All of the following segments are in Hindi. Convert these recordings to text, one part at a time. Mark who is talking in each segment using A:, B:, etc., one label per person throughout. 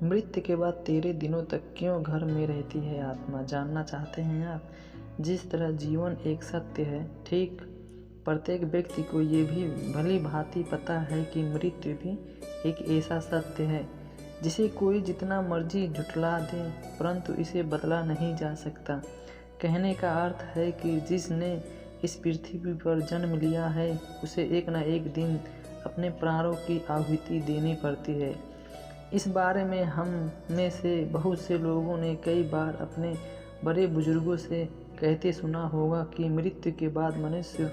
A: मृत्यु के बाद 13 दिनों तक क्यों घर में रहती है आत्मा, जानना चाहते हैं आप। जिस तरह जीवन एक सत्य है, ठीक प्रत्येक व्यक्ति को ये भी भली भांति पता है कि मृत्यु भी एक ऐसा सत्य है जिसे कोई जितना मर्जी झुठला दे, परंतु इसे बदला नहीं जा सकता। कहने का अर्थ है कि जिसने इस पृथ्वी पर जन्म लिया है उसे एक न एक दिन अपने प्राणों की आहुति देनी पड़ती है। इस बारे में हम में से बहुत से लोगों ने कई बार अपने बड़े बुजुर्गों से कहते सुना होगा कि मृत्यु के बाद मनुष्य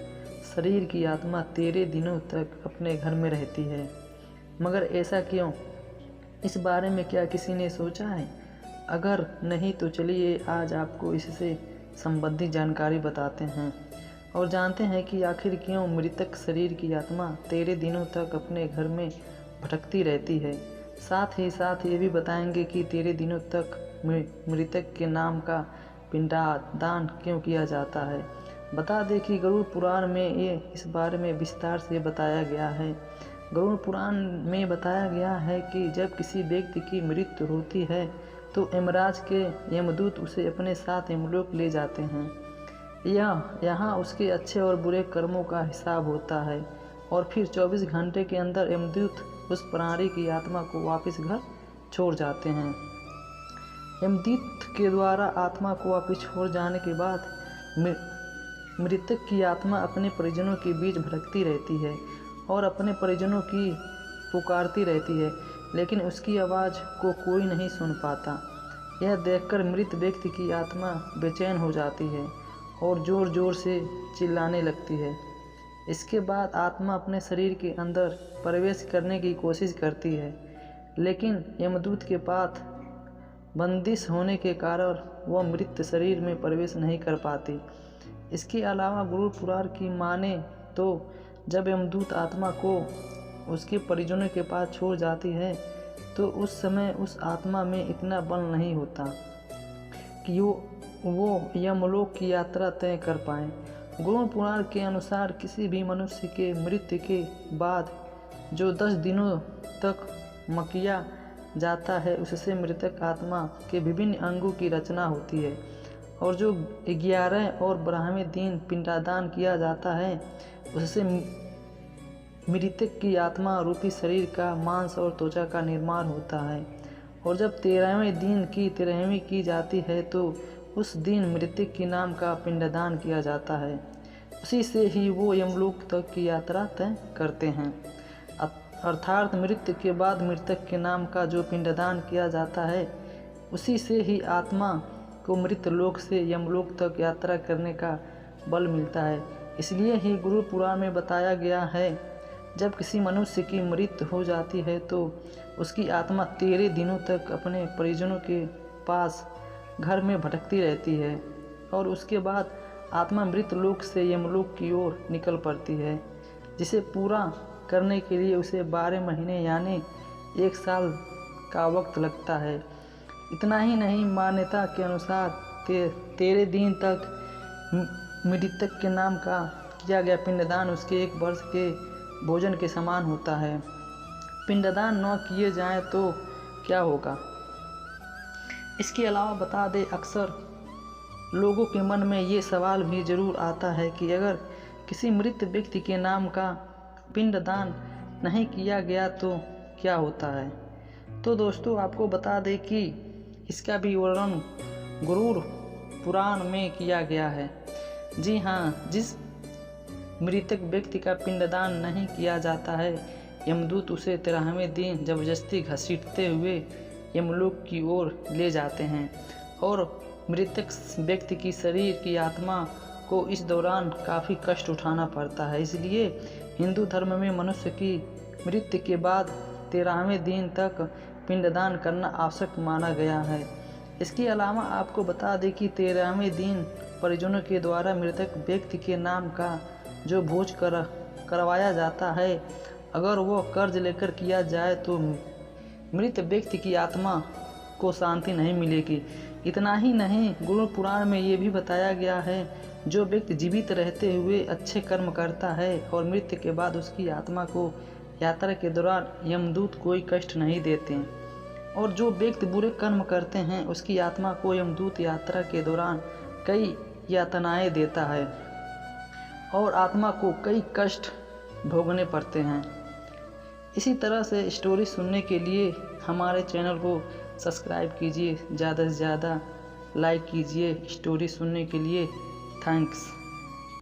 A: शरीर की आत्मा 13 दिनों तक अपने घर में रहती है। मगर ऐसा क्यों? इस बारे में क्या किसी ने सोचा है? अगर नहीं तो चलिए आज आपको इससे संबंधित जानकारी बताते हैं और जानते हैं कि आखिर क्यों मृतक शरीर की आत्मा 13 दिनों तक अपने घर में भटकती रहती है। साथ ही साथ ये भी बताएंगे कि 13 दिनों तक मृतक के नाम का पिंडदान क्यों किया जाता है। बता दें कि गरुड़ पुराण में ये इस बारे में विस्तार से बताया गया है। गरुड़ पुराण में बताया गया है कि जब किसी व्यक्ति की मृत्यु होती है तो यमराज के यमदूत उसे अपने साथ यमलोक ले जाते हैं। यहाँ उसके अच्छे और बुरे कर्मों का हिसाब होता है और फिर 24 घंटे के अंदर यमदूत उस प्राणी की आत्मा को वापस घर छोड़ जाते हैं। यमदूत के द्वारा आत्मा को वापस छोड़ जाने के बाद मृतक की आत्मा अपने परिजनों के बीच भटकती रहती है और अपने परिजनों की पुकारती रहती है, लेकिन उसकी आवाज़ को कोई नहीं सुन पाता। यह देखकर मृत व्यक्ति की आत्मा बेचैन हो जाती है और ज़ोर ज़ोर से चिल्लाने लगती है। इसके बाद आत्मा अपने शरीर के अंदर प्रवेश करने की कोशिश करती है, लेकिन यमदूत के पास बंदिश होने के कारण वह मृत शरीर में प्रवेश नहीं कर पाती। इसके अलावा गरुड़ पुराण की माने तो जब यमदूत आत्मा को उसके परिजनों के पास छोड़ जाती है तो उस समय उस आत्मा में इतना बल नहीं होता कि वो यमलोक की यात्रा तय कर पाए। गरुड़ पुराण के अनुसार किसी भी मनुष्य के मृत्यु के बाद जो 10 दिनों तक किया जाता है उससे मृतक आत्मा के विभिन्न अंगों की रचना होती है और जो 11 और 12वें दिन पिंडदान किया जाता है उससे मृतक की आत्मा रूपी शरीर का मांस और त्वचा का निर्माण होता है और जब 13वें दिन की 13वीं की जाती है तो उस दिन मृतक के नाम का पिंडदान किया जाता है। उसी से ही वो यमलोक तक की यात्रा तय करते हैं। अर्थात मृत्यु के बाद मृतक के नाम का जो पिंडदान किया जाता है उसी से ही आत्मा को मृत लोक से यमलोक तक यात्रा करने का बल मिलता है। इसलिए ही गरुड़ पुराण में बताया गया है जब किसी मनुष्य की मृत्यु हो जाती है तो उसकी आत्मा 13 दिनों तक अपने परिजनों के पास घर में भटकती रहती है और उसके बाद आत्मा मृत लोक से यमलोक की ओर निकल पड़ती है, जिसे पूरा करने के लिए उसे 12 महीने यानी 1 साल का वक्त लगता है। इतना ही नहीं, मान्यता के अनुसार 13 दिन तक मृतक के नाम का किया गया पिंडदान उसके 1 वर्ष के भोजन के समान होता है। पिंडदान न किए जाएं तो क्या होगा? इसके अलावा बता दें, अक्सर लोगों के मन में ये सवाल भी ज़रूर आता है कि अगर किसी मृत व्यक्ति के नाम का पिंडदान नहीं किया गया तो क्या होता है। तो दोस्तों आपको बता दें कि इसका भी वर्णन गरुड़ पुराण में किया गया है। जी हाँ, जिस मृतक व्यक्ति का पिंडदान नहीं किया जाता है यमदूत उसे 13वें दिन जबरदस्ती घसीटते हुए यमलोक की ओर ले जाते हैं और मृतक व्यक्ति की शरीर की आत्मा को इस दौरान काफ़ी कष्ट उठाना पड़ता है। इसलिए हिंदू धर्म में मनुष्य की मृत्यु के बाद 13वें दिन तक पिंडदान करना आवश्यक माना गया है। इसके अलावा आपको बता दें कि 13वें दिन परिजनों के द्वारा मृतक व्यक्ति के नाम का जो भोज करवाया जाता है, अगर वो कर्ज लेकर किया जाए तो मृत व्यक्ति की आत्मा को शांति नहीं मिलेगी। इतना ही नहीं, गरुड़ पुराण में ये भी बताया गया है जो व्यक्ति जीवित रहते हुए अच्छे कर्म करता है और मृत्यु के बाद उसकी आत्मा को यात्रा के दौरान यमदूत कोई कष्ट नहीं देते और जो व्यक्ति बुरे कर्म करते हैं उसकी आत्मा को यमदूत यात्रा के दौरान कई यातनाएं देता है और आत्मा को कई कष्ट भोगने पड़ते हैं। इसी तरह से स्टोरी सुनने के लिए हमारे चैनल को सब्सक्राइब कीजिए, ज़्यादा से ज़्यादा लाइक कीजिए स्टोरी सुनने के लिए। थैंक्स।